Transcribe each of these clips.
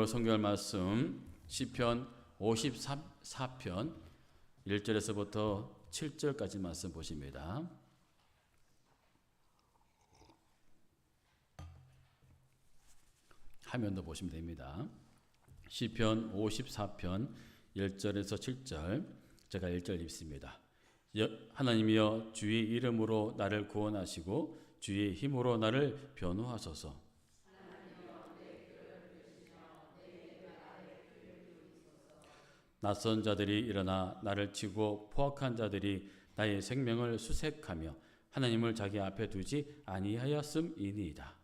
성경 말씀 시편 54편 1절에서부터 7절까지 말씀 보십니다. 화면도 보시면 됩니다. 시편 54편 1절에서 7절, 제가 1절 읽습니다. 하나님이여, 주의 이름으로 나를 구원하시고 주의 힘으로 나를 변호하소서. 낯선 자들이 일어나 나를 치고 포악한 자들이 나의 생명을 수색하며 하나님을 자기 앞에 두지 아니하였음이니이다.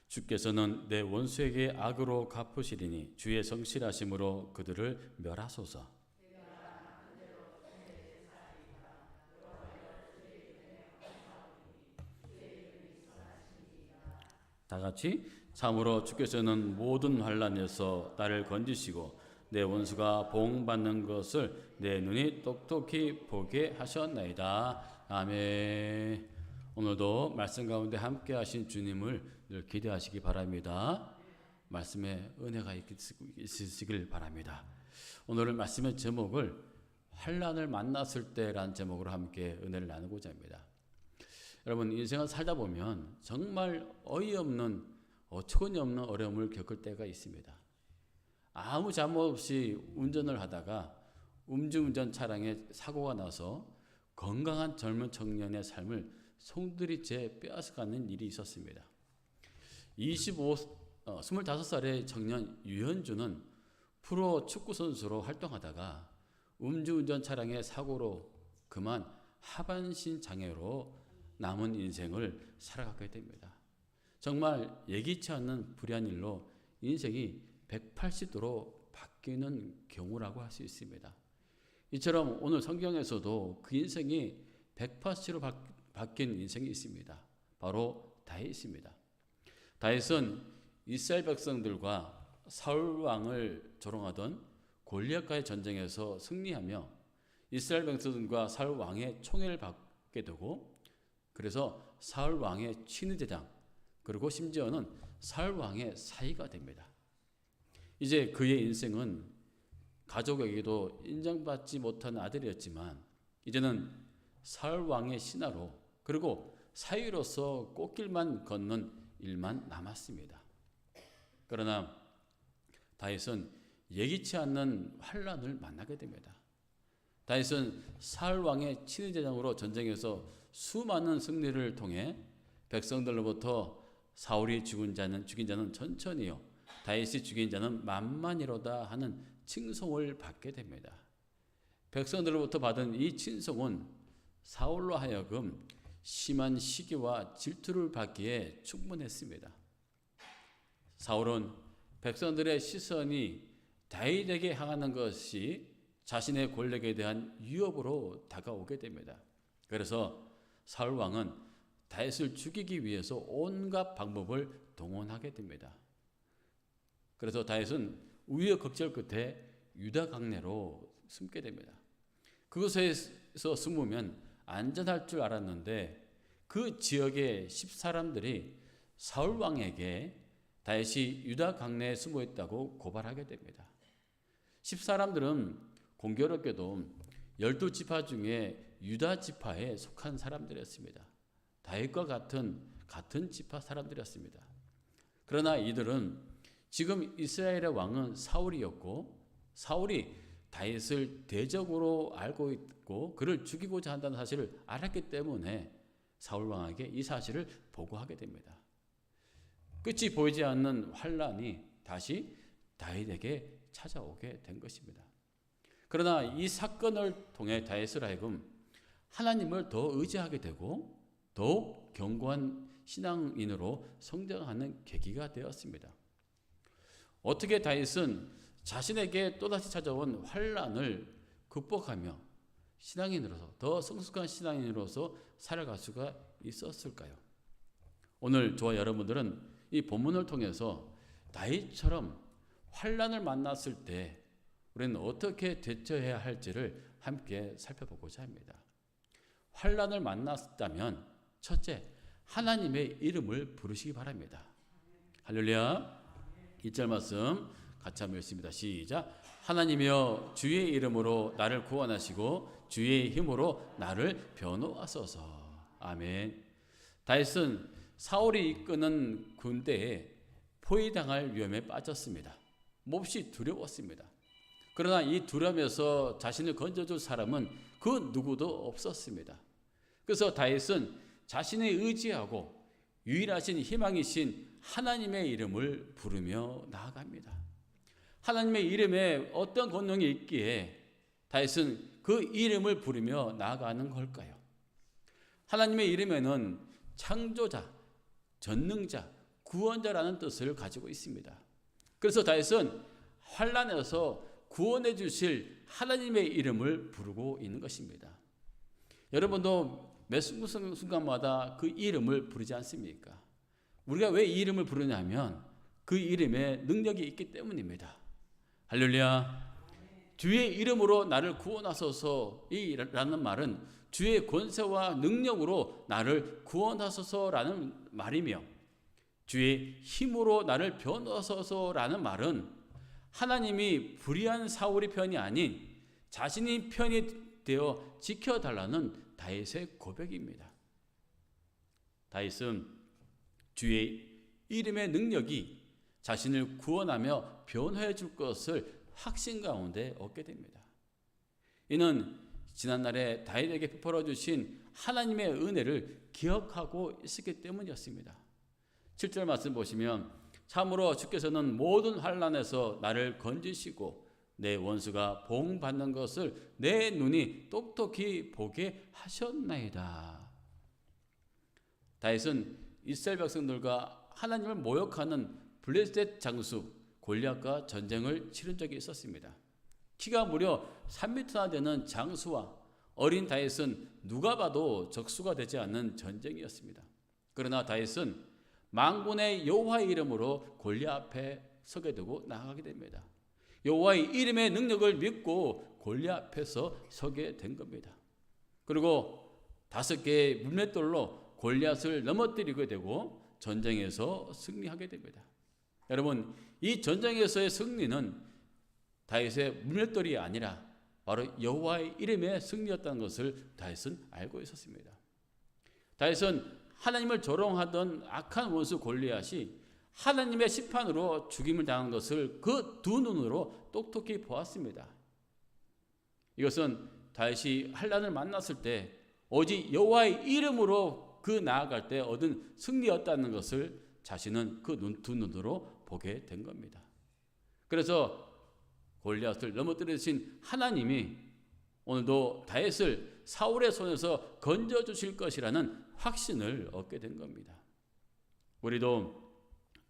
주께서는 내 원수에게 악으로 갚으시리니 주의 성실하심으로 그들을 멸하소서. 다 같이 참으로 주께서는 모든 환난에서 나를 건지시고 내 원수가 보응받는 것을 내 눈이 똑똑히 보게 하셨나이다. 아멘. 오늘도 말씀 가운데 함께 하신 주님을 늘 기대하시기 바랍니다. 말씀에 은혜가 있으시길 바랍니다. 오늘 말씀의 제목을 환난을 만났을 때라는 제목으로 함께 은혜를 나누고자 합니다. 여러분, 인생을 살다 보면 정말 어이없는, 어처구니 없는 어려움을 겪을 때가 있습니다. 아무 잘못 없이 운전을 하다가 음주운전 차량에 사고가 나서 건강한 젊은 청년의 삶을 송두리째 빼앗아가는 일이 있었습니다. 25살의 청년 유현주는 프로 축구선수로 활동하다가 음주운전 차량의 사고로 그만 하반신 장애로 남은 인생을 살아가게 됩니다. 정말 예기치 않는 불의한 일로 인생이 180도로 바뀌는 경우라고 할 수 있습니다. 이처럼 오늘 성경에서도 그 인생이 180도로 바뀐 인생이 있습니다. 바로 다윗입니다. 다윗은 이스라엘 백성들과 사울 왕을 조롱하던 골리앗과의 전쟁에서 승리하며 이스라엘 백성들과 사울 왕의 총애를 받게 되고, 그래서 사울 왕의 친위대장, 그리고 심지어는 사울 왕의 사위가 됩니다. 이제 그의 인생은 가족에게도 인정받지 못한 아들이었지만 이제는 사울 왕의 신하로, 그리고 사위로서 꽃길만 걷는 일만 남았습니다. 그러나 다윗은 예기치 않는 환난을 만나게 됩니다. 다윗은 사울 왕의 친위대장으로 전쟁에서 수많은 승리를 통해 백성들로부터 사울이 죽인 자는 천천히요, 다윗이 죽인 자는 만만이로다 하는 칭송을 받게 됩니다. 백성들로부터 받은 이 칭송은 사울로 하여금 심한 시기와 질투를 받기에 충분했습니다. 사울은 백성들의 시선이 다윗에게 향하는 것이 자신의 권력에 대한 위협으로 다가오게 됩니다. 그래서 사울 왕은 다윗을 죽이기 위해서 온갖 방법을 동원하게 됩니다. 그래서 다윗은 우여곡절 끝에 유다 강내로 숨게 됩니다. 그곳에서 숨으면 안전할 줄 알았는데 그 지역의 10사람들이 사울 왕에게 다윗이 유다 강내에 숨어 있다고 고발하게 됩니다. 10사람들은 공교롭게도 12지파 중에 유다 지파에 속한 사람들이었습니다. 다윗과 같은 지파 사람들이었습니다. 그러나 이들은 지금 이스라엘의 왕은 사울이었고, 사울이 다윗을 대적으로 알고 있고 그를 죽이고자 한다는 사실을 알았기 때문에 사울 왕에게 이 사실을 보고하게 됩니다. 끝이 보이지 않는 환난이 다시 다윗에게 찾아오게 된 것입니다. 그러나 이 사건을 통해 다윗을 하여금 하나님을 더 의지하게 되고 더욱 견고한 신앙인으로 성장하는 계기가 되었습니다. 어떻게 다윗은 자신에게 또다시 찾아온 환난을 극복하며 신앙인으로서, 더 성숙한 신앙인으로서 살아갈 수가 있었을까요? 오늘 저와 여러분들은 이 본문을 통해서 다윗처럼 환난을 만났을 때 우리는 어떻게 대처해야 할지를 함께 살펴보고자 합니다. 환난을 만났다면 첫째, 하나님의 이름을 부르시기 바랍니다. 할렐루야. 2절 말씀 같이 한번 읽습니다. 시작. 하나님이여 주의 이름으로 나를 구원하시고 주의 힘으로 나를 변호하소서. 아멘. 다윗은 사울이 이끄는 군대에 포위당할 위험에 빠졌습니다. 몹시 두려웠습니다. 그러나 이 두려움에서 자신을 건져줄 사람은 그 누구도 없었습니다. 그래서 다윗은 자신이 의지하고 유일하신 희망이신 하나님의 이름을 부르며 나아갑니다. 하나님의 이름에 어떤 권능이 있기에 다윗은 그 이름을 부르며 나아가는 걸까요? 하나님의 이름에는 창조자, 전능자, 구원자라는 뜻을 가지고 있습니다. 그래서 다윗은 환난에서 구원해 주실 하나님의 이름을 부르고 있는 것입니다. 여러분도 매 순간마다 그 이름을 부르지 않습니까? 우리가 왜 이 이름을 부르냐면 그 이름에 능력이 있기 때문입니다. 할렐루야. 주의 이름으로 나를 구원하소서라는 말은 주의 권세와 능력으로 나를 구원하소서라는 말이며, 주의 힘으로 나를 변호하소서라는 말은 하나님이 불의한 사울의 편이 아닌 자신이 편이 되어 지켜달라는 다윗의 고백입니다. 다윗은 주의 이름의 능력이 자신을 구원하며 변호해 줄 것을 확신 가운데 얻게 됩니다. 이는 지난날에 다윗에게 베풀어 주신 하나님의 은혜를 기억하고 있었기 때문이었습니다. 7절 말씀 보시면 참으로 주께서는 모든 환난에서 나를 건지시고 내 원수가 보응받는 것을 내 눈이 똑똑히 보게 하셨나이다. 다윗은 이스라엘 백성들과 하나님을 모욕하는 블레셋 장수 골리앗과 전쟁을 치른 적이 있었습니다. 키가 무려 3m나 되는 장수와 어린 다윗은 누가 봐도 적수가 되지 않는 전쟁이었습니다. 그러나 다윗은 만군의 여호와의 이름으로 골리앗 앞에 서게 되고 나아가게 됩니다. 여호와의 이름의 능력을 믿고 골리앗 앞에서 서게 된 겁니다. 그리고 5개의 물맷돌로 골리앗을 넘어뜨리게 되고 전쟁에서 승리하게 됩니다. 여러분, 이 전쟁에서의 승리는 다윗의 물맷돌이 아니라 바로 여호와의 이름의 승리였다는 것을 다윗은 알고 있었습니다. 다윗은 하나님을 조롱하던 악한 원수 골리앗이 하나님의 심판으로 죽임을 당한 것을 그 두 눈으로 똑똑히 보았습니다. 이것은 다윗이 환난을 만났을 때 오직 여호와의 이름으로 그 나아갈 때 얻은 승리였다는 것을 자신은 그 두 눈으로 보게 된 겁니다. 그래서 골리앗을 넘어뜨리신 하나님이 오늘도 다윗을 사울의 손에서 건져 주실 것이라는 확신을 얻게 된 겁니다. 우리도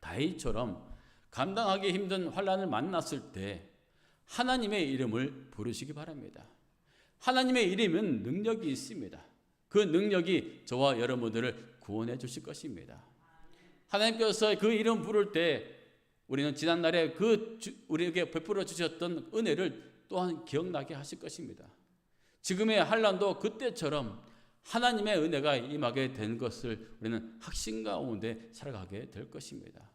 다윗처럼 감당하기 힘든 환난을 만났을 때 하나님의 이름을 부르시기 바랍니다. 하나님의 이름은 능력이 있습니다. 그 능력이 저와 여러분들을 구원해 주실 것입니다. 하나님께서 그 이름 부를 때 우리는 지난날에 우리에게 베풀어 주셨던 은혜를 또한 기억나게 하실 것입니다. 지금의 환난도 그때처럼 하나님의 은혜가 임하게 된 것을 우리는 확신 가운데 살아가게 될 것입니다.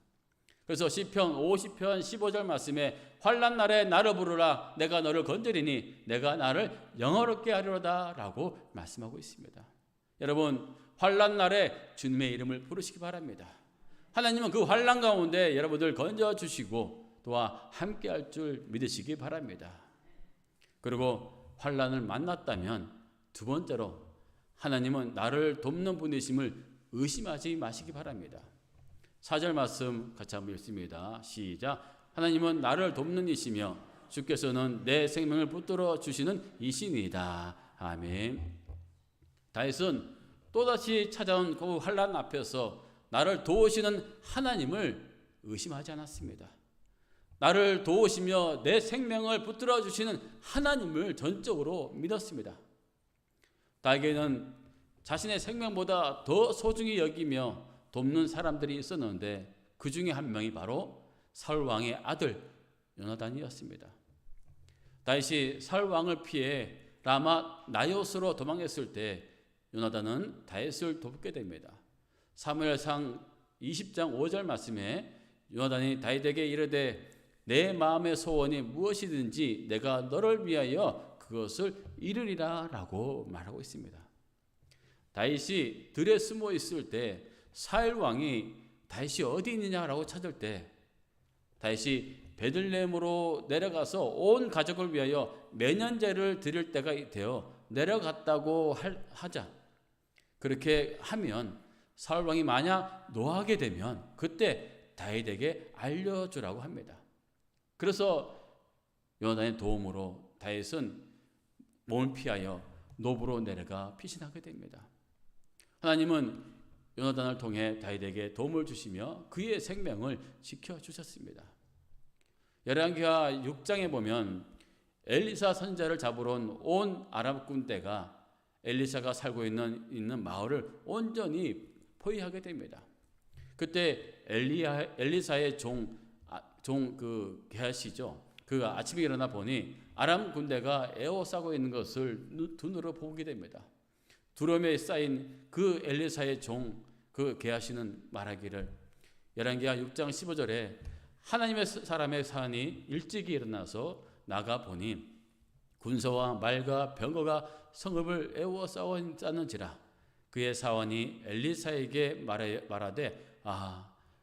그래서 시편 50편 15절 말씀에 환난 날에 나를 부르라 내가 너를 건드리니 내가 나를 영화롭게 하리로다 라고 말씀하고 있습니다. 여러분, 환난 날에 주님의 이름을 부르시기 바랍니다. 하나님은 그 환난 가운데 여러분들 건져주시고 또한 함께할 줄 믿으시기 바랍니다. 그리고 환난을 만났다면 두 번째로 하나님은 나를 돕는 분이심을 의심하지 마시기 바랍니다. 4절 말씀 같이 한번 읽습니다. 시작. 하나님은 나를 돕는 이시며 주께서는 내 생명을 붙들어 주시는 이신이다. 아멘. 다윗은 또다시 찾아온 그 환난 앞에서 나를 도우시는 하나님을 의심하지 않았습니다. 나를 도우시며 내 생명을 붙들어 주시는 하나님을 전적으로 믿었습니다. 다윗은 자신의 생명보다 더 소중히 여기며 돕는 사람들이 있었는데 그 중에 한 명이 바로 사울 왕의 아들 요나단이었습니다. 다윗이 사울 왕을 피해 라마 나요스로 도망했을 때 요나단은 다윗을 돕게 됩니다. 사무엘상 20장 5절 말씀에 요나단이 다윗에게 이르되 내 마음의 소원이 무엇이든지 내가 너를 위하여 그것을 이루리라 라고 말하고 있습니다. 다윗이 들에 숨어 있을 때 사울 왕이 다윗이 어디 있느냐라고 찾을 때 다윗이 베들레헴으로 내려가서 온 가족을 위하여 매년제를 드릴 때가 되어 내려갔다고 하자. 그렇게 하면 사울 왕이 만약 노하게 되면 그때 다윗에게 알려주라고 합니다. 그래서 요나단의 도움으로 다윗은 몸을 피하여 노브로 내려가 피신하게 됩니다. 하나님은 요나단을 통해 다윗에게 도움을 주시며 그의 생명을 지켜주셨습니다. 열왕기하 6장에 보면 엘리사 선지자를 잡으러 온 아람 군대가 엘리사가 살고 있는 마을을 온전히 포위하게 됩니다. 그때 엘리사의 그 게하시죠. 그 아침에 일어나 보니 아람 군대가 에워싸고 있는 것을 두 눈으로 보게 됩니다. 두려움에 쌓인 그 엘리사의 그 게하시는 말하기를 열왕기하 6장 15절에 하나님의 사람의 사안이 일찍이 일어나서 나가 보니 군사와 말과 병거가 성읍을 에워싸는지라 그의 사원이 엘리사에게 말하되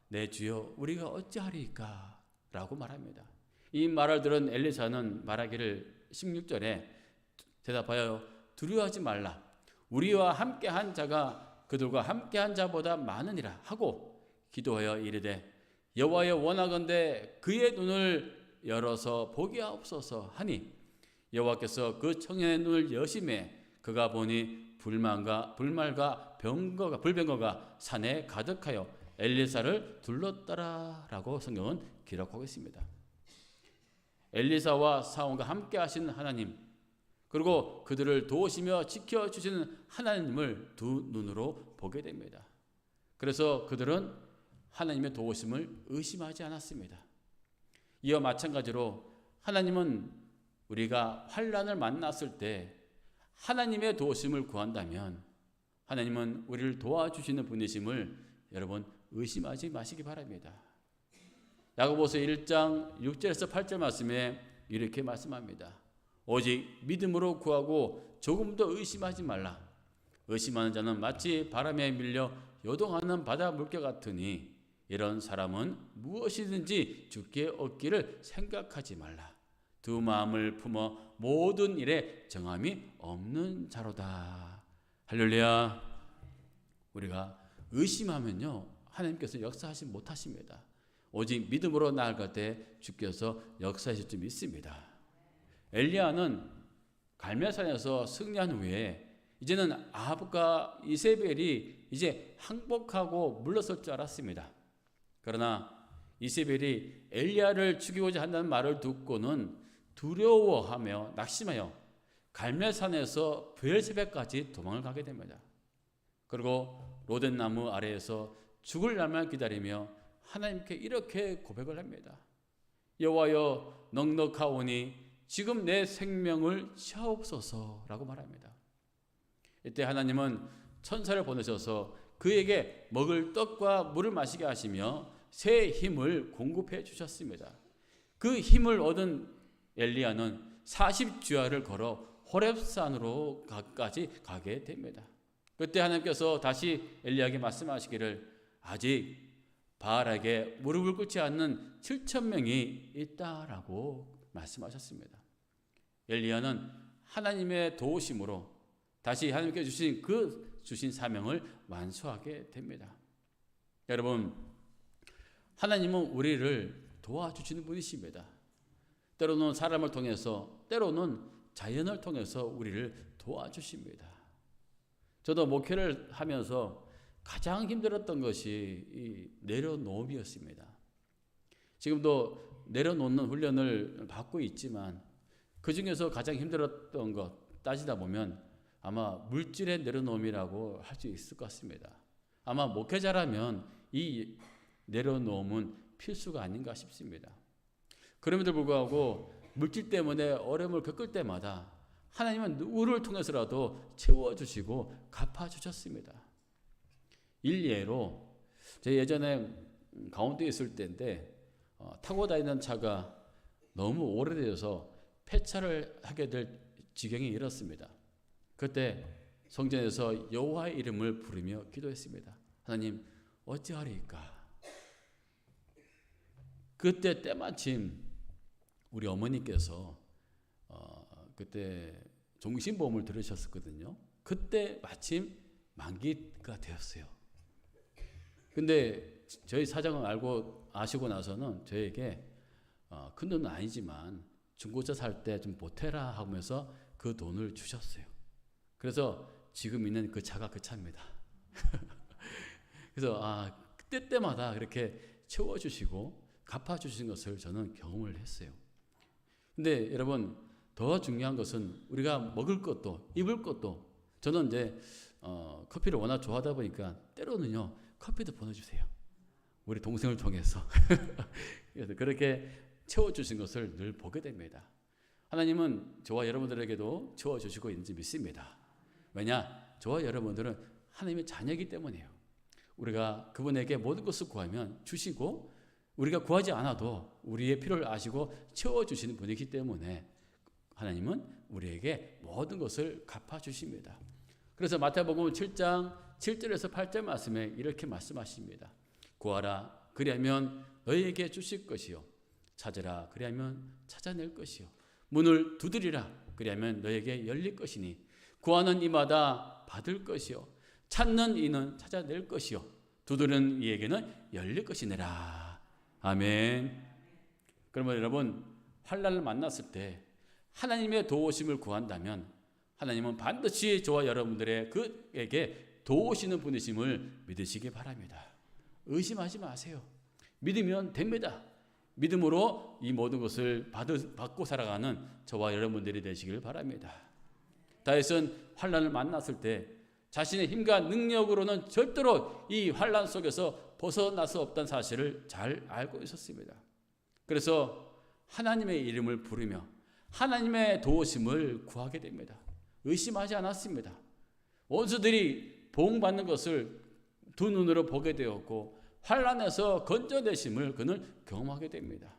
내 주여 우리가 어찌하리이까 라고 말합니다. 이 말을 들은 엘리사는 말하기를 16절에 대답하여 두려워하지 말라 우리와 함께한 자가 그들과 함께한 자보다 많으니라 하고 기도하여 이르되 여호와여 원하건대 그의 눈을 열어서 보게 하옵소서 하니 여호와께서 그 청년의 눈을 여심해 그가 보니 불말과 불병거가 산에 가득하여 엘리사를 둘렀더라라고 성경은 기록하고 있습니다. 엘리사와 사원과 함께 하신 하나님 그리고 그들을 도우시며 지켜주시는 하나님을 두 눈으로 보게 됩니다. 그래서 그들은 하나님의 도우심을 의심하지 않았습니다. 이와 마찬가지로 하나님은 우리가 환난을 만났을 때 하나님의 도우심을 구한다면 하나님은 우리를 도와주시는 분이심을 여러분 의심하지 마시기 바랍니다. 야고보서 1장 6절에서 8절 말씀에 이렇게 말씀합니다. 오직 믿음으로 구하고 조금도 의심하지 말라. 의심하는 자는 마치 바람에 밀려 요동하는 바다 물결 같으니 이런 사람은 무엇이든지 주께 얻기를 생각하지 말라. 두 마음을 품어 모든 일에 정함이 없는 자로다. 할렐루야. 우리가 의심하면요 하나님께서 역사하지 못하십니다. 오직 믿음으로 나아갈 때 주께서 역사하실 줄 믿습니다. 엘리야는 갈멜산에서 승리한 후에 이제는 아합과 이세벨이 이제 항복하고 물러설 줄 알았습니다. 그러나 이세벨이 엘리야를 죽이고자 한다는 말을 듣고는 두려워하며 낙심하여 갈멜산에서 브엘세바까지 도망을 가게 됩니다. 그리고 로덴나무 아래에서 죽을 날만 기다리며 하나님께 이렇게 고백을 합니다. 여호와여 넉넉하오니 지금 내 생명을 취하옵소서라고 말합니다. 이때 하나님은 천사를 보내셔서 그에게 먹을 떡과 물을 마시게 하시며 새 힘을 공급해 주셨습니다. 그 힘을 얻은 엘리야는 40주야를 걸어 호렙산으로까지 가게 됩니다. 그때 하나님께서 다시 엘리야에게 말씀하시기를 아직 바알에게 무릎을 꿇지 않는 7,000명이 있다라고 말씀하셨습니다. 엘리야는 하나님의 도우심으로 다시 하나님께 주신 사명을 완수하게 됩니다. 여러분, 하나님은 우리를 도와주시는 분이십니다. 때로는 사람을 통해서, 때로는 자연을 통해서 우리를 도와주십니다. 저도 목회를 하면서 가장 힘들었던 것이 이 내려놓음이었습니다. 지금도 내려놓는 훈련을 받고 있지만 그 중에서 가장 힘들었던 것 따지다 보면 아마 물질의 내려놓음이라고 할 수 있을 것 같습니다. 아마 목회자라면 이 내려놓음은 필수가 아닌가 싶습니다. 그럼에도 불구하고 물질 때문에 어려움을 겪을 때마다 하나님은 누구를 통해서라도 채워주시고 갚아주셨습니다. 일례로 제 예전에 강원도에 있을 때인데 타고 다니는 차가 너무 오래되어서 폐차를 하게 될 지경에 이르렀습니다. 그때 성전에서 여호와의 이름을 부르며 기도했습니다. 하나님 어찌하리이까. 그때 때마침 우리 어머니께서 그때 종신보험을 들으셨었거든요. 그때 마침 만기가 되었어요. 근데 저희 사정을 아시고 나서는 저에게 큰 돈은 아니지만 중고차 살 때 좀 보태라 하면서 그 돈을 주셨어요. 그래서 지금 있는 그 차가 그 차입니다. 그래서 그때 때마다 그렇게 채워주시고 갚아주신 것을 저는 경험을 했어요. 근데 여러분 더 중요한 것은 우리가 먹을 것도 입을 것도 저는 이제 커피를 워낙 좋아하다 보니까 때로는요 커피도 보내주세요. 우리 동생을 통해서. 그래서 그렇게 채워주신 것을 늘 보게 됩니다. 하나님은 저와 여러분들에게도 채워주시고 있는지 믿습니다. 왜냐? 저와 여러분들은 하나님의 자녀이기 때문이에요. 우리가 그분에게 모든 것을 구하면 주시고 우리가 구하지 않아도 우리의 필요를 아시고 채워주시는 분이기 때문에 하나님은 우리에게 모든 것을 갚아주십니다. 그래서 마태복음 7장 7절에서 8절 말씀에 이렇게 말씀하십니다. 구하라 그리하면 너희에게 주실 것이요 찾으라 그리하면 찾아낼 것이요 문을 두드리라 그리하면 너희에게 열릴 것이니 구하는 이마다 받을 것이요 찾는 이는 찾아낼 것이요 두드리는 이에게는 열릴 것이니라. 아멘. 그러면 여러분 환난을 만났을 때 하나님의 도우심을 구한다면 하나님은 반드시 저와 여러분들의 그에게 도우시는 분이심을 믿으시기 바랍니다. 의심하지 마세요. 믿으면 됩니다. 믿음으로 이 모든 것을 받고 살아가는 저와 여러분들이 되시길 바랍니다. 다윗은 환난을 만났을 때 자신의 힘과 능력으로는 절대로 이 환난 속에서 벗어날 수 없다는 사실을 잘 알고 있었습니다. 그래서 하나님의 이름을 부르며 하나님의 도우심을 구하게 됩니다. 의심하지 않았습니다. 원수들이 보응받는 것을 두 눈으로 보게 되었고 환난에서 건져내심을 그는 경험하게 됩니다.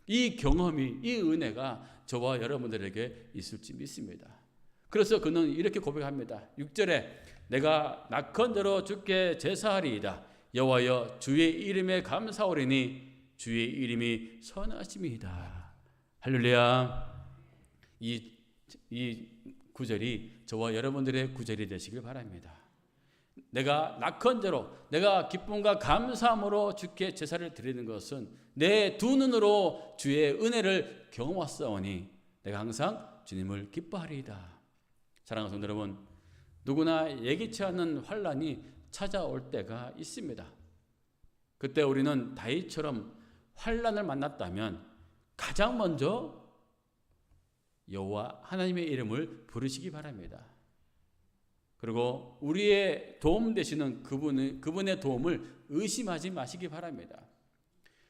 이 경험이 이 은혜가 저와 여러분들에게 있을지 믿습니다. 그래서 그는 이렇게 고백합니다. 6절에 내가 낙헌대로 주께 제사하리이다. 여호와여 주의 이름에 감사오리니 주의 이름이 선하심이다. 할렐루야. 이 구절이 저와 여러분들의 구절이 되시길 바랍니다. 내가 낙헌대로 내가 기쁨과 감사함으로 주께 제사를 드리는 것은 내 두 눈으로 주의 은혜를 경험하사오니 내가 항상 주님을 기뻐하리이다. 사랑하는 성도 여러분, 누구나 예기치 않은 환난이 찾아올 때가 있습니다. 그때 우리는 다윗처럼 환난을 만났다면 가장 먼저 여호와 하나님의 이름을 부르시기 바랍니다. 그리고 우리의 도움 되시는 그분의 도움을 의심하지 마시기 바랍니다.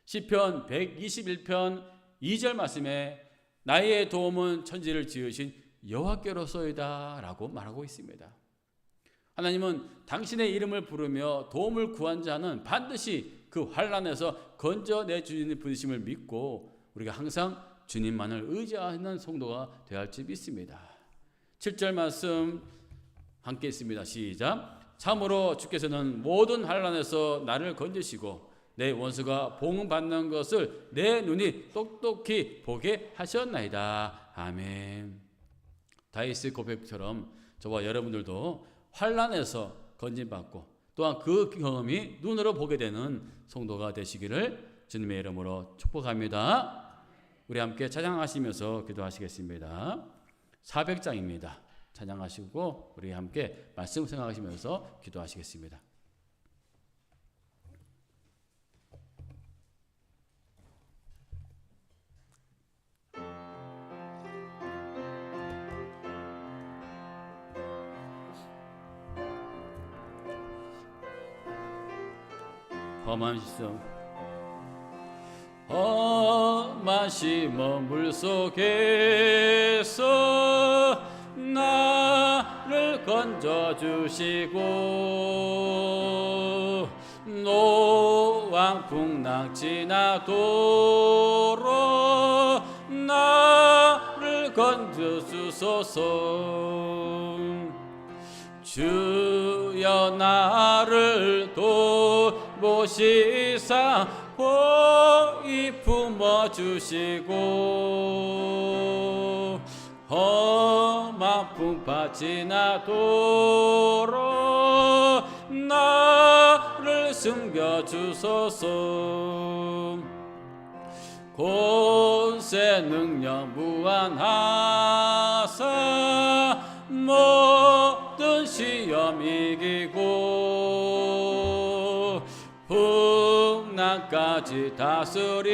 시편 121편 2절 말씀에 나의 도움은 천지를 지으신 여호와께로소이다 라고 말하고 있습니다. 하나님은 당신의 이름을 부르며 도움을 구한 자는 반드시 그 환난에서 건져내 주시는 분이심을 믿고 우리가 항상 주님만을 의지하는 성도가 되어야 할지 믿습니다. 7절 말씀 함께 있습니다. 시작. 참으로 주께서는 모든 환난에서 나를 건지시고 내 원수가 보응받는 것을 내 눈이 똑똑히 보게 하셨나이다. 아멘. 다윗의 고백처럼 저와 여러분들도 환난에서 건진받고 또한 그 경험이 눈으로 보게 되는 성도가 되시기를 주님의 이름으로 축복합니다. 우리 함께 찬양하시면서 기도하시겠습니다. 400장입니다. 찬양하시고 우리 함께 말씀 생각하시면서 기도하시겠습니다. 험한 심어 물속에서 나를 건져주시고 노왕 풍랑 지나도록 나를 건져주소서. 주여 나를 돌보시사 고이 품어주시고 험한 풍파 지나도록 나를 숨겨주소서. 권세 능력 무한하사 모든 시험 이기고 풍랑까지 다스리는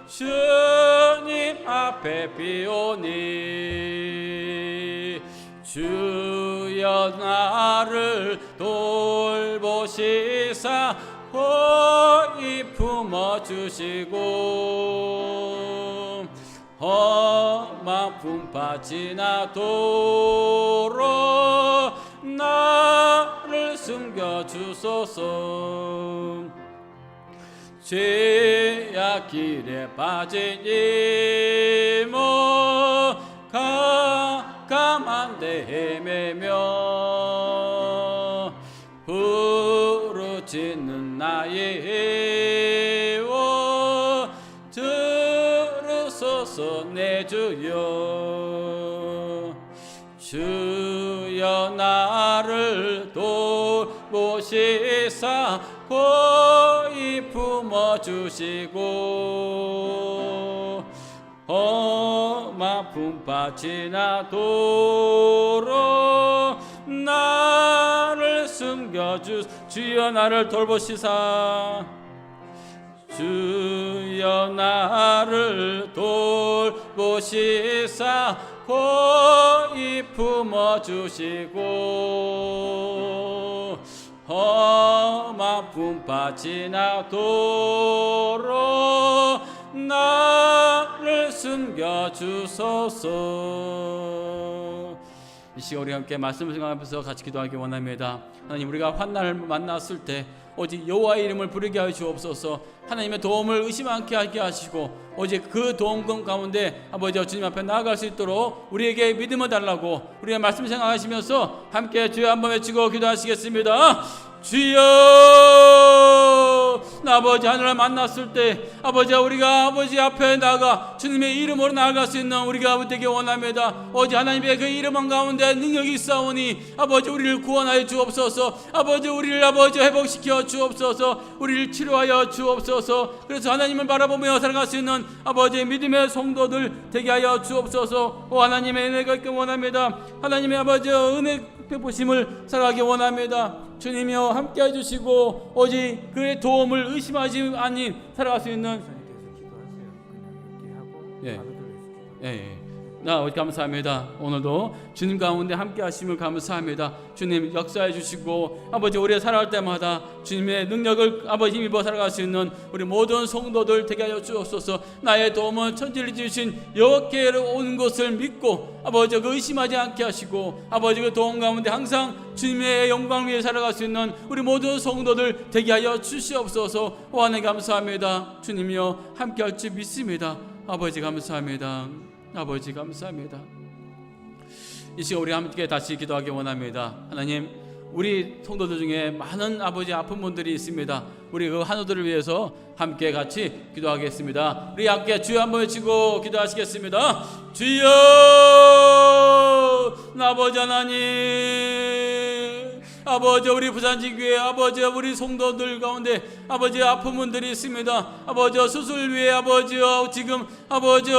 주님 앞에 비오니 주여 나를 돌보시사 고이 품어주시고 험한 풍파 지나도록 나를 숨겨주소서. 죄악 길에 빠진 이모 깜깜한데 헤매며 부르짖는 나의 애워 들으소서 내 주여. 주여 나를 돌보시사 고이 품어주시고 험한 풍파 지나도록 나를 숨겨주. 주여 나를 돌보시사 주여 나를 돌보시사 고이 품어주시고 험한 풍파 지나도록 나를 숨겨주소서. 이 시간 우리 함께 말씀을 생각하면서 같이 기도하기 원합니다. 하나님, 우리가 환난을 만났을 때 오직 여호와의 이름을 부르게 하여 주옵소서. 하나님의 도움을 의심 않게 하게 하시고 오직 그 도움 가운데 아버지 주님 앞에 나아갈 수 있도록 우리에게 믿음을 달라고 우리의 말씀 생각하시면서 함께 주여 한번 외치고 기도하시겠습니다. 주여, 아버지 하늘을 만났을 때 아버지 우리가 아버지 앞에 나가 주님의 이름으로 나아갈 수 있는 우리가 되기 원합니다. 오직 하나님의 그 이름 가운데 능력이 있사오니 아버지 우리를 구원하여 주옵소서. 아버지 우리를 아버지 회복시켜 주옵소서. 우리를 치료하여 주옵소서. 그래서 하나님을 바라보며 살아갈 수 있는 아버지 믿음의 성도들 되게 하여 주옵소서. 오 하나님의 은혜가 있기 원합니다. 하나님의 아버지 은혜 베푸심을 살아가기 원합니다. 주님이여 함께 해주시고 오직 그의 도움을 의심하지 아닌 살아갈 수 있는 감사합니다. 오늘도 주님 가운데 함께 하심을 감사합니다. 주님 역사해 주시고 아버지 우리가 살아갈 때마다 주님의 능력을 아버지 힘입어 살아갈 수 있는 우리 모든 성도들 되게 하여 주옵소서. 나의 도움은 천지를 지으신 여호와께로 오는 것을 믿고 아버지 그 의심하지 않게 하시고 아버지 그 도움 가운데 항상 주님의 영광을 위해 살아갈 수 있는 우리 모든 성도들 되게 하여 주시옵소서. 하나님 감사합니다. 주님이여 함께 할 줄 믿습니다. 아버지 감사합니다. 아버지 감사합니다. 이 시간 우리 함께 다시 기도하기 원합니다. 하나님, 우리 성도들 중에 많은 아버지 아픈 분들이 있습니다. 우리 그 한우들을 위해서 함께 같이 기도하겠습니다. 우리 함께 주여 한번 외치고 기도하시겠습니다. 주여, 아버지 하나님, 아버지 우리 부산지교회 아버지 우리 성도들 가운데 아버지 아픈 분들이 있습니다. 아버지 수술 위에 아버지 지금 아버지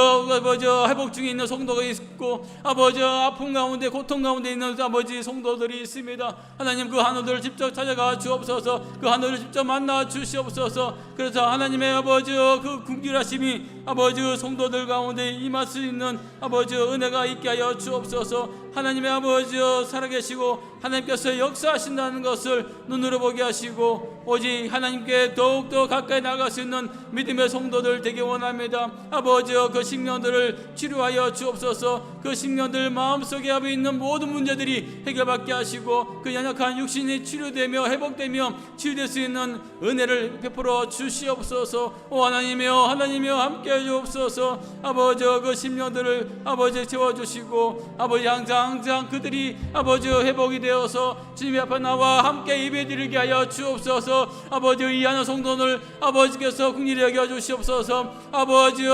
회복 중에 있는 성도가 있고 아버지 아픔 가운데 고통 가운데 있는 아버지 성도들이 있습니다. 하나님 그 한우들을 직접 찾아가 주옵소서. 그 한우들을 직접 만나 주시옵소서. 그래서 하나님의 아버지 그 긍휼하심이 아버지 성도들 가운데 임할 수 있는 아버지 은혜가 있게 하여 주옵소서. 하나님의 아버지 살아계시고 하나님께서 역사하신다는 것을 눈으로 보게 하시고 오직 하나님께 더욱더 가까이 나갈 수 있는 믿음의 성도들 되기 원합니다. 아버지 그 심령들을 치료하여 주옵소서. 그 심령들 마음속에 하고 있는 모든 문제들이 해결받게 하시고 그 연약한 육신이 치료되며 회복되며 치유될 수 있는 은혜를 베풀어 주시옵소서. 오 하나님이여 함께해 주옵소서. 아버지 그 심령들을 아버지 채워주시고 아버지 항상 그들이 아버지 회복이 되어서 주님 앞에 나와 함께 예배드리게 하여 주옵소서. 아버지 이 하는 성도를 아버지께서 긍휼히 여겨 주시옵소서. 아버지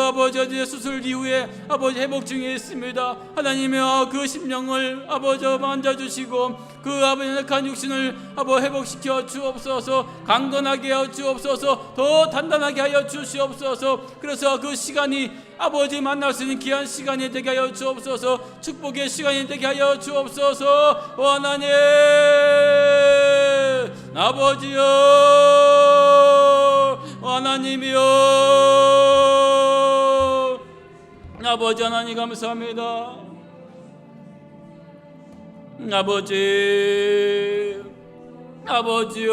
수술 이후에 아버지 회복 중에 있습니다. 하나님이여 그 심령을 아버지 만져주시고 그 아버지 연약한 육신을 아버지 회복시켜 주옵소서. 강건하게 하여 주옵소서. 더 단단하게 하여 주시옵소서. 그래서 그 시간이 아버지 만날 수 있는 귀한 시간이 되게 하여 주옵소서. 축복의 시간이 되게 하여 주옵소서. 하나님 아버지여 하나님이여 아버지 하나님 감사합니다. 아버지요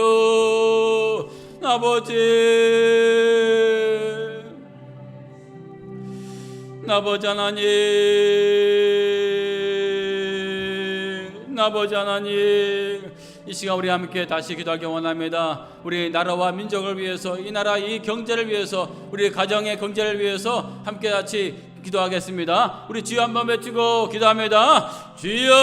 아버지 하나님 이 시간 우리 함께 다시 기도하기 원합니다. 우리 나라와 민족을 위해서 이 나라 이 경제를 위해서 우리 가정의 경제를 위해서 함께 같이 기도하겠습니다. 우리 주여 한번 외치고 기도합니다. 주여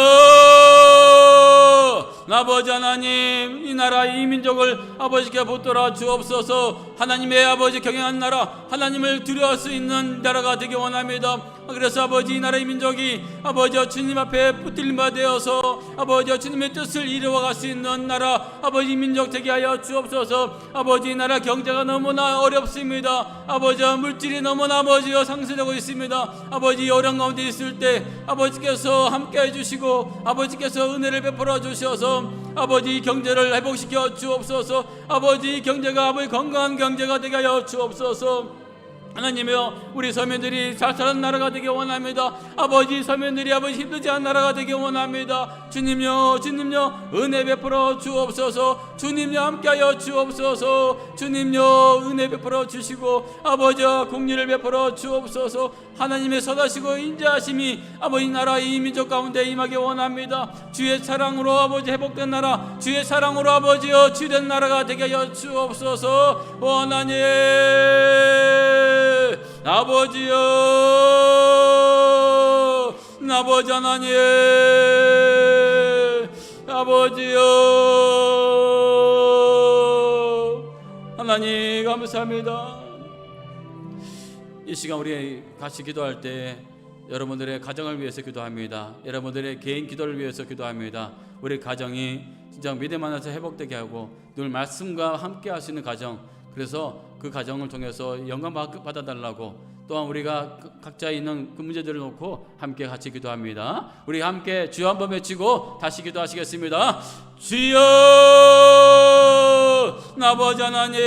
아버지 하나님 이 나라 이 민족을 아버지께 붙들어 주옵소서. 하나님의 아버지 경영한 나라 하나님을 두려워할 수 있는 나라가 되기 원합니다. 그래서 아버지 이 나라의 민족이 아버지 주님 앞에 붙들림바 되어서 아버지 주님의 뜻을 이루어갈 수 있는 나라 아버지 민족 되게 하여 주옵소서. 아버지 이 나라 경제가 너무나 어렵습니다. 아버지 물질이 너무나 아버지 상승되고 있습니다. 아버지 어려운 가운데 있을 때 아버지께서 함께 해주시고 아버지께서 은혜를 베풀어 주셔서 아버지 경제를 회복시켜 주옵소서. 아버지 경제가 아버지 건강한 경제가 되게 하여 주옵소서. 하나님이여 우리 서민들이 잘 사는 나라가 되기 원합니다. 아버지 서민들이 아버지 힘들지 않은 나라가 되기 원합니다. 주님요 은혜 베풀어 주옵소서. 주님요 함께하여 주옵소서. 주님요 은혜 베풀어 주시고 아버지 공의를 베풀어 주옵소서. 하나님의 선하시고 인자하심이 아버지 나라 이 민족 가운데 임하기 원합니다. 주의 사랑으로 아버지 회복된 나라 주의 사랑으로 아버지여 치유된 나라가 되게 하여 주옵소서. 하나님 아버지여 아버지 하나님 아버지여 하나님 감사합니다. 이 시간 우리 같이 기도할 때 여러분들의 가정을 위해서 기도합니다. 여러분들의 개인 기도를 위해서 기도합니다. 우리 가정이 진짜 믿음 안에서 회복되게 하고 늘 말씀과 함께 하시는 가정, 그래서 그 가정을 통해서 영광 받아달라고 또한 우리가 각자 있는 그 문제들을 놓고 함께 같이 기도합니다. 우리 함께 주여 한번 외치고 다시 기도하시겠습니다. 주여 아버지 하나님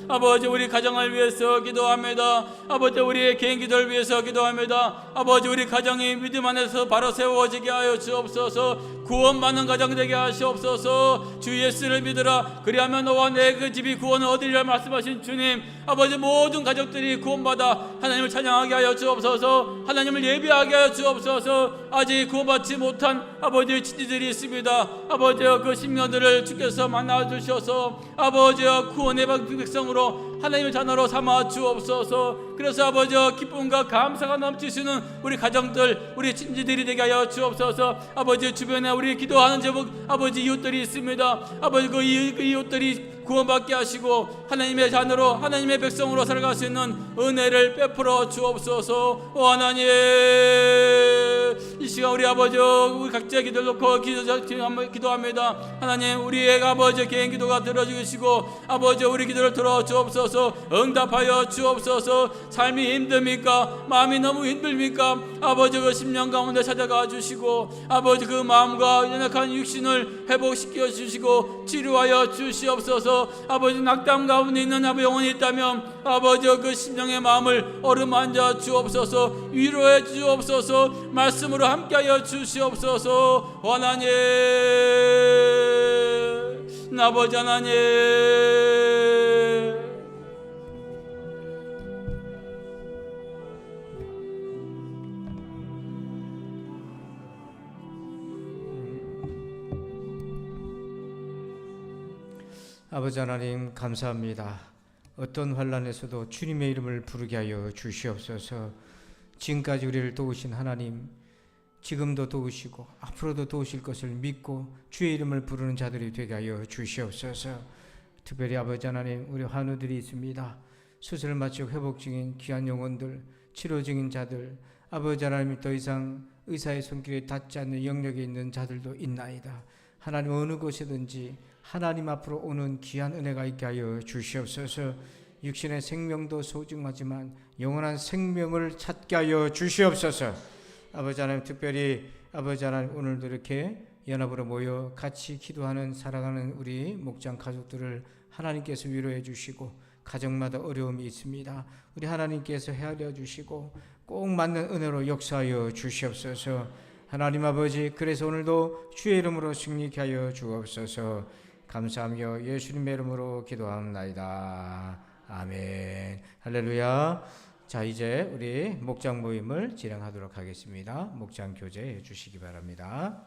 아버지 우리 가정을 위해서 기도합니다. 아버지 우리의 개인 기도를 위해서 기도합니다. 아버지 우리 가정이 믿음 안에서 바로 세워지게 하여 주옵소서. 구원받는 가정 되게 하시옵소서. 주 예수를 믿으라 그리하면 너와 내 그 집이 구원을 얻으리라 말씀하신 주님, 아버지 모든 가족들이 구원받아 하나님을 찬양하게 하여 주옵소서. 하나님을 예배하게 하여 주옵소서. 아직 구원받지 못한 아버지의 친지들이 있습니다. 아버지 그 심령들을 주께서 만나 주셔서 아버지 구원의 백성으로 하나님의 자녀로 삼아 주옵소서. 그래서 아버지 기쁨과 감사가 넘치시는 우리 가정들 우리 친지들이 되게 하여 주옵소서. 아버지 주변에 우리 기도하는 제목 아버지 이웃들이 있습니다. 아버지 그 이웃들이 구원받게 하시고 하나님의 자녀로 하나님의 백성으로 살아갈 수 있는 은혜를 베풀어 주옵소서. 하나님 이 시간 우리 아버지 우리 각자의 기도를 놓고 기도합니다. 하나님 우리의 아버지 개인 기도가 들어주시고 아버지 우리 기도를 들어 주옵소서. 응답하여 주옵소서. 삶이 힘듭니까? 마음이 너무 힘듭니까? 아버지 그 심령 가운데 찾아가 주시고 아버지 그 마음과 연약한 육신을 회복시켜 주시고 치료하여 주시옵소서. 아버지 낙담 가운데 있는 아버지 영혼이 있다면 아버지 그 심령의 마음을 어루만져 주옵소서. 위로해 주옵소서. 말씀으로 함께하여 주시옵소서. 하나님 아버지 하나님 아버지 하나님 감사합니다. 어떤 환난에서도 주님의 이름을 부르게 하여 주시옵소서. 지금까지 우리를 도우신 하나님, 지금도 도우시고 앞으로도 도우실 것을 믿고 주의 이름을 부르는 자들이 되게 하여 주시옵소서. 특별히 아버지 하나님 우리 환우들이 있습니다. 수술을 마치고 회복 중인 귀한 영혼들, 치료 중인 자들, 아버지 하나님 더 이상 의사의 손길에 닿지 않는 영역에 있는 자들도 있나이다. 하나님 어느 곳이든지 하나님 앞으로 오는 귀한 은혜가 있게 하여 주시옵소서. 육신의 생명도 소중하지만 영원한 생명을 찾게 하여 주시옵소서. 아버지 하나님 특별히 아버지 하나님 오늘도 이렇게 연합으로 모여 같이 기도하는 사랑하는 우리 목장 가족들을 하나님께서 위로해 주시고 가정마다 어려움이 있습니다. 우리 하나님께서 헤아려 주시고 꼭 맞는 은혜로 역사하여 주시옵소서. 하나님 아버지 그래서 오늘도 주의 이름으로 승리케 하여 주옵소서. 감사하며 예수님의 이름으로 기도합니다. 아멘. 할렐루야. 자 이제 우리 목장 모임을 진행하도록 하겠습니다. 목장 교제해 주시기 바랍니다.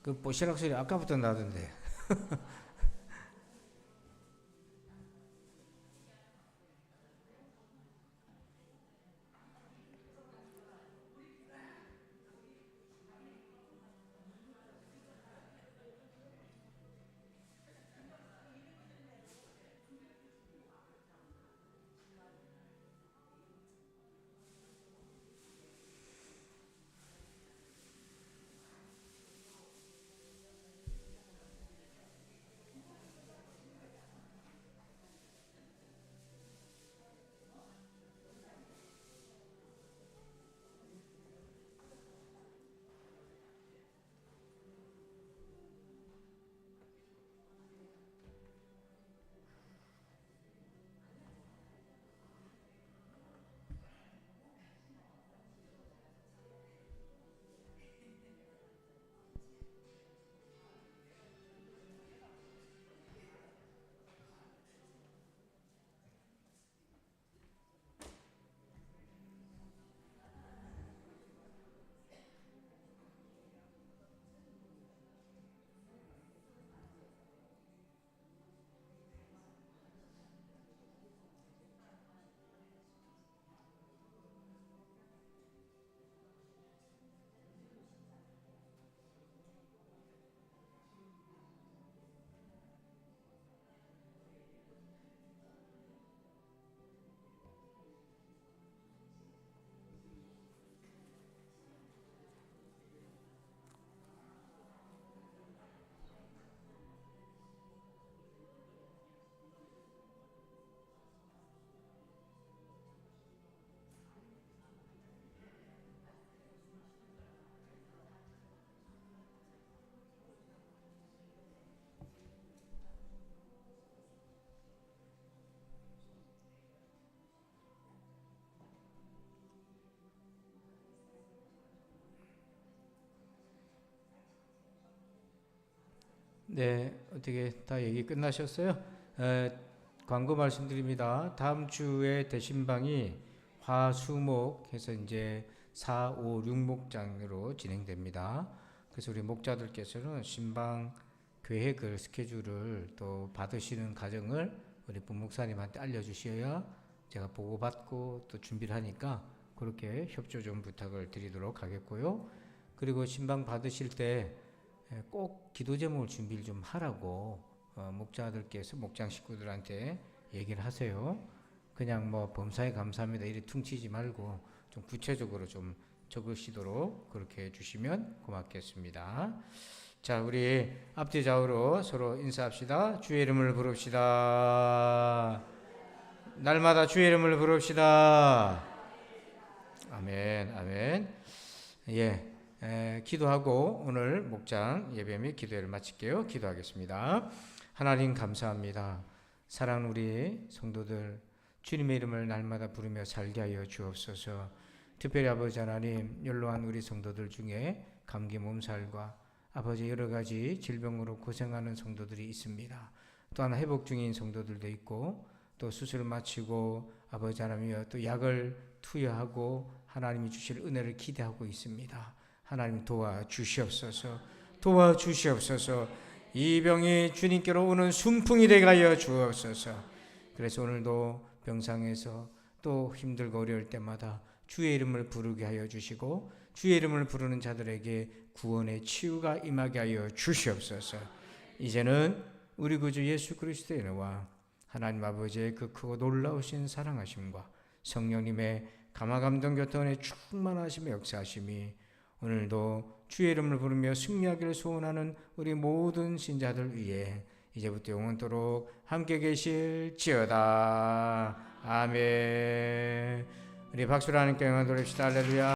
그 뽀시락 소리 아까부터 나던데. 네, 어떻게 다 얘기 끝나셨어요? 광고 말씀드립니다. 다음 주에 대신방이 화수목 해서 이제 4, 5, 6목장으로 진행됩니다. 그래서 우리 목자들께서는 신방 계획을 스케줄을 또 받으시는 과정을 우리 부목사님한테 알려주셔야 제가 보고받고 또 준비를 하니까 그렇게 협조 좀 부탁을 드리도록 하겠고요. 그리고 신방 받으실 때 꼭 기도 제목을 준비를 좀 하라고 목자들께서 목장 식구들한테 얘기를 하세요. 그냥 뭐 범사에 감사합니다 이렇게 퉁치지 말고 좀 구체적으로 좀 적으시도록 그렇게 해주시면 고맙겠습니다. 자, 우리 앞뒤 좌우로 서로 인사합시다. 주의 이름을 부릅시다. 날마다 주의 이름을 부릅시다. 아멘, 아멘. 예, 기도하고 오늘 목장 예배 및 기도회를 마칠게요. 기도하겠습니다. 하나님 감사합니다. 사랑하는 우리 성도들 주님의 이름을 날마다 부르며 살게 하여 주옵소서. 특별히 아버지 하나님 연로한 우리 성도들 중에 감기 몸살과 아버지 여러 가지 질병으로 고생하는 성도들이 있습니다. 또한 회복 중인 성도들도 있고 또 수술을 마치고 아버지 하나님이여 또 약을 투여하고 하나님이 주실 은혜를 기대하고 있습니다. 하나님 도와주시옵소서. 도와주시옵소서. 이 병이 주님께로 오는 순풍이 되게 하여 주옵소서. 그래서 오늘도 병상에서 또 힘들고 어려울 때마다 주의 이름을 부르게 하여 주시고 주의 이름을 부르는 자들에게 구원의 치유가 임하게 하여 주시옵소서. 이제는 우리 구주 예수 그리스도의 은혜와 하나님 아버지의 그 크고 놀라우신 사랑하심과 성령님의 감화감동 교통의 충만하심의 역사하심이 오늘도 주의 이름을 부르며 승리하기를 소원하는 우리 모든 신자들 위해 이제부터 영원토록 함께 계실지어다. 아멘. 우리 박수로 하나님께 영광 돌립시다. 할렐루야.